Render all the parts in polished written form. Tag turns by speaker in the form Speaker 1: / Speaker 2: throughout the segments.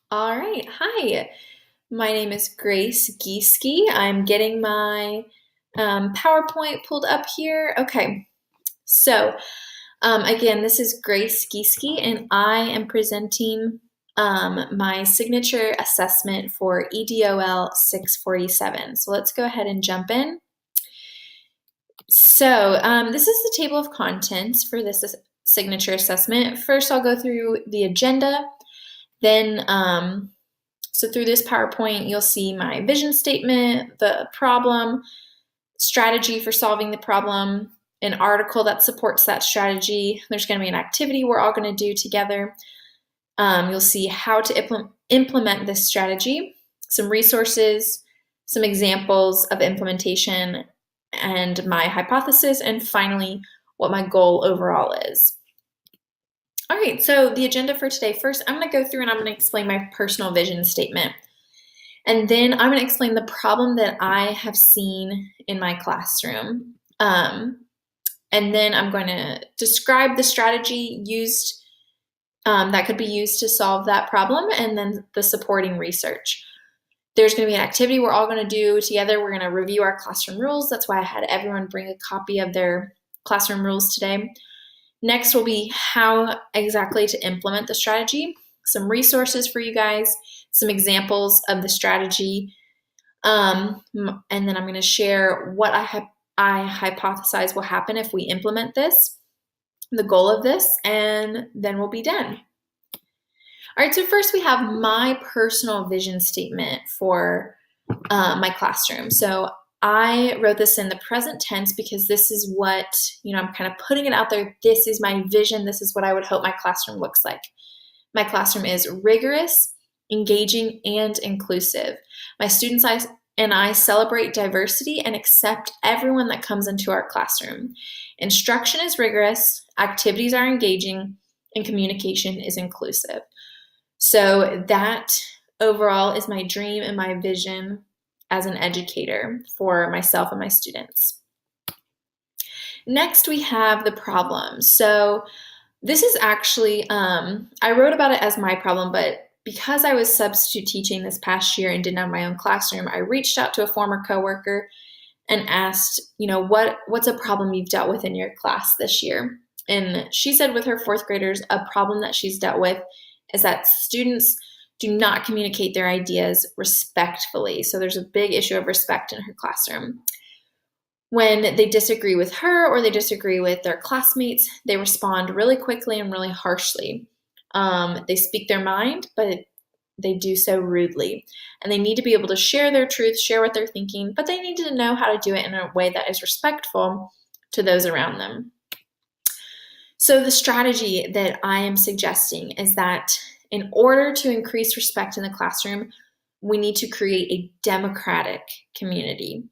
Speaker 1: All right. Hi. My name is Grace Gieske. I'm getting my PowerPoint pulled up here. Okay. So, again, this is Grace Gieske, and I am presenting my signature assessment for EDOL 647. So, let's go ahead and jump in. So, this is the table of contents for this signature assessment. First, I'll go through the agenda. Then, so through this PowerPoint, you'll see my vision statement, the problem, strategy for solving the problem, an article that supports that strategy. There's going to be an activity we're all going to do together. You'll see how to implement this strategy, some resources, some examples of implementation, and my hypothesis, and finally, what my goal overall is. All right, so the agenda for today. First, I'm going to go through and I'm going to explain my personal vision statement. And then I'm going to explain the problem that I have seen in my classroom. And then I'm going to describe the strategy used that could be used to solve that problem, and then the supporting research. There's going to be an activity we're all going to do together. We're going to review our classroom rules. That's why I had everyone bring a copy of their classroom rules today. Next will be how exactly to implement the strategy, some resources for you guys, some examples of the strategy, and then I'm going to share what I hypothesize will happen if we implement this, the goal of this, and then we'll be done. All right, so first we have my personal vision statement for my classroom. So I wrote this in the present tense because this is what, I'm kind of putting it out there. This is my vision. This is what I would hope my classroom looks like. My classroom is rigorous, engaging, and inclusive. My students and I celebrate diversity and accept everyone that comes into our classroom. Instruction is rigorous, activities are engaging, and communication is inclusive. So that overall is my dream and my vision as an educator for myself and my students. Next, we have the problem. So this is actually, I wrote about it as my problem, but because I was substitute teaching this past year and didn't have my own classroom, I reached out to a former coworker and asked, what's a problem you've dealt with in your class this year? And she said with her fourth graders, a problem that she's dealt with is that students do not communicate their ideas respectfully. So there's a big issue of respect in her classroom. When they disagree with her or they disagree with their classmates, they respond really quickly and really harshly. They speak their mind, but they do so rudely. And they need to be able to share their truth, share what they're thinking, but they need to know how to do it in a way that is respectful to those around them. So the strategy that I am suggesting is that in order to increase respect in the classroom, we need to create a democratic community.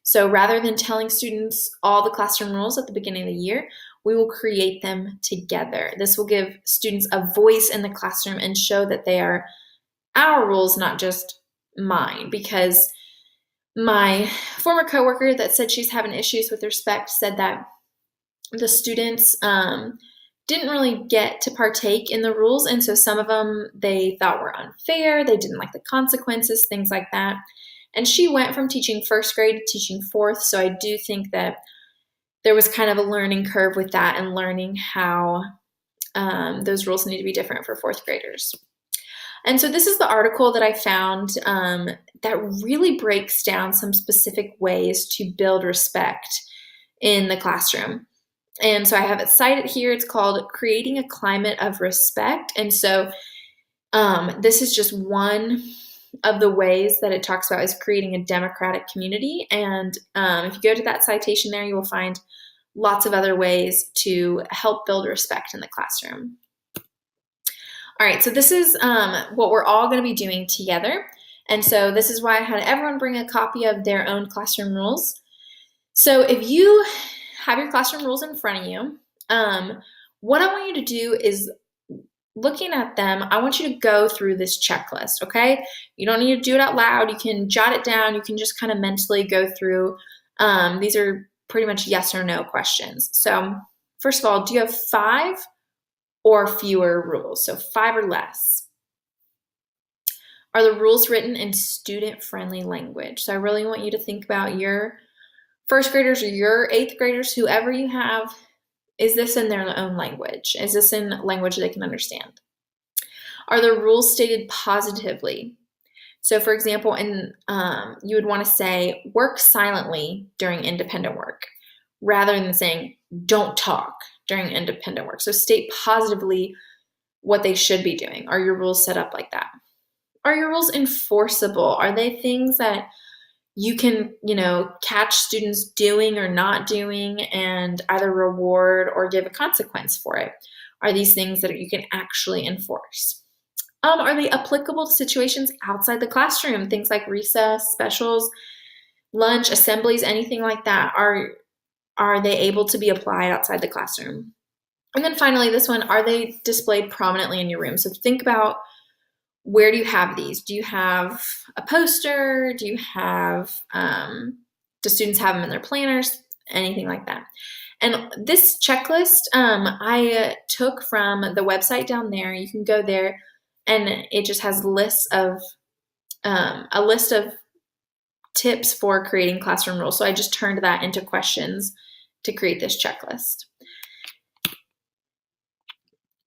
Speaker 1: So rather than telling students all the classroom rules at the beginning of the year, we will create them together. This will give students a voice in the classroom and show that they are our rules, not just mine. Because my former coworker that said she's having issues with respect said that the students didn't really get to partake in the rules, and so some of them they thought were unfair, they didn't like the consequences, things like that. And she went from teaching first grade to teaching fourth, so I do think that there was kind of a learning curve with that and learning how those rules need to be different for fourth graders. And so this is the article that I found that really breaks down some specific ways to build respect in the classroom. And so I have it cited here. It's called Creating a Climate of Respect. And so this is just one of the ways that it talks about is creating a democratic community. And if you go to that citation there, you will find lots of other ways to help build respect in the classroom. All right, so this is what we're all going to be doing together. And so this is why I had everyone bring a copy of their own classroom rules. So if you have your classroom rules in front of you, what I want you to do is, looking at them, I want you to go through this checklist, okay? You don't need to do it out loud. You can jot it down. You can just kind of mentally go through. These are pretty much yes or no questions. So first of all, do you have 5 or fewer rules? So 5 or less. Are the rules written in student-friendly language? So I really want you to think about your first graders or your eighth graders, whoever you have. Is this in their own language? Is this in language they can understand? Are the rules stated positively? So for example, you would want to say, work silently during independent work, rather than saying, don't talk during independent work. So state positively what they should be doing. Are your rules set up like that? Are your rules enforceable? Are they things that you can, catch students doing or not doing and either reward or give a consequence for it? Are these things that you can actually enforce? Are they applicable to situations outside the classroom? Things like recess, specials, lunch, assemblies, anything like that. Are they able to be applied outside the classroom? And then finally, this one, are they displayed prominently in your room? So think about, where do you have these? Do you have a poster? Do you have, do students have them in their planners? Anything like that. And this checklist, I took from the website down there. You can go there, and it just has a list of tips for creating classroom rules. So I just turned that into questions to create this checklist.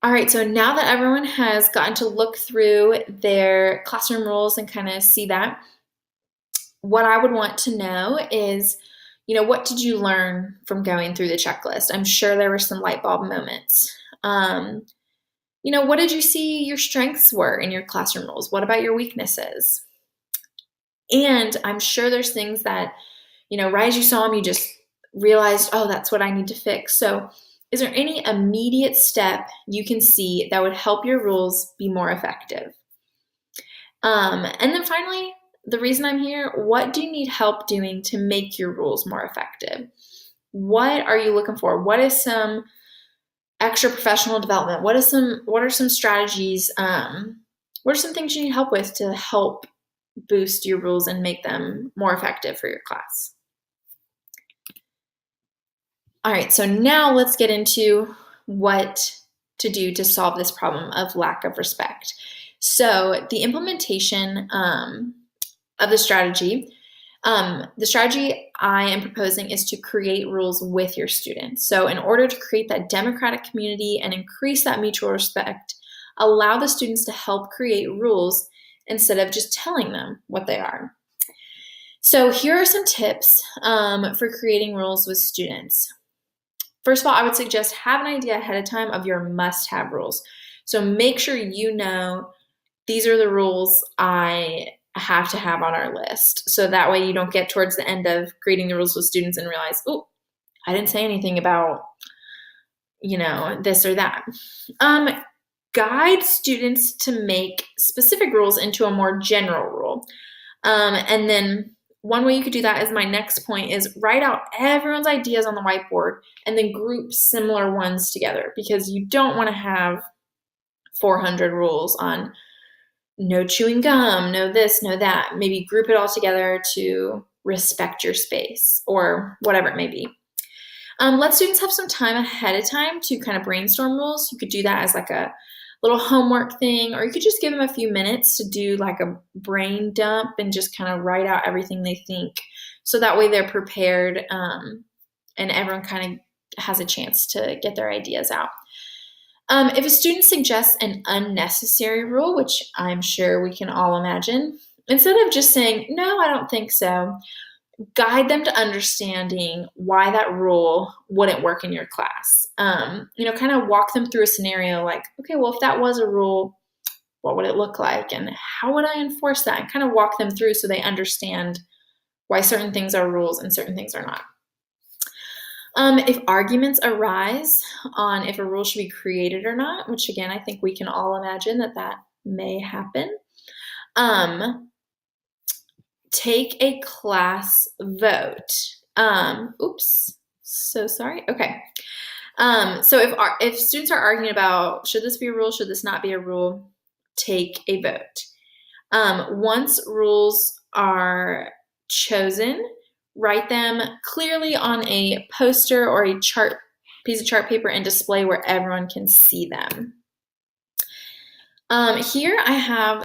Speaker 1: All right, so now that everyone has gotten to look through their classroom rules and kind of see that, what I would want to know is, what did you learn from going through the checklist? I'm sure there were some light bulb moments. What did you see your strengths were in your classroom rules? What about your weaknesses? And I'm sure there's things that, right as you saw them, you just realized, oh, that's what I need to fix. So is there any immediate step you can see that would help your rules be more effective? And then finally, the reason I'm here, what do you need help doing to make your rules more effective? What are you looking for? What is some extra professional development? What are some strategies? What are some things you need help with to help boost your rules and make them more effective for your class? All right, so now let's get into what to do to solve this problem of lack of respect. So the implementation of the strategy I am proposing is to create rules with your students. So in order to create that democratic community and increase that mutual respect, allow the students to help create rules instead of just telling them what they are. So here are some tips for creating rules with students. First of all, I would suggest have an idea ahead of time of your must-have rules. So make sure you know these are the rules I have to have on our list. So that way you don't get towards the end of creating the rules with students and realize, oh, I didn't say anything about, this or that. Guide students to make specific rules into a more general rule. And then one way you could do that is my next point is write out everyone's ideas on the whiteboard and then group similar ones together, because you don't want to have 400 rules on no chewing gum, no this, no that. Maybe group it all together to respect your space or whatever it may be. Let students have some time ahead of time to kind of brainstorm rules. You could do that as like a little homework thing, or you could just give them a few minutes to do like a brain dump and just kind of write out everything they think. So that way they're prepared and everyone kind of has a chance to get their ideas out. If a student suggests an unnecessary rule, which I'm sure we can all imagine, instead of just saying, no, I don't think so, guide them to understanding why that rule wouldn't work in your class. Kind of walk them through a scenario like, okay, well, if that was a rule, what would it look like? And how would I enforce that? And kind of walk them through so they understand why certain things are rules and certain things are not. If arguments arise on if a rule should be created or not, which again, I think we can all imagine that may happen, take a class vote. Oops, so sorry. Okay. So if students are arguing about should this be a rule, should this not be a rule, take a vote. Once rules are chosen, write them clearly on a poster or a piece of chart paper and display where everyone can see them. Here I have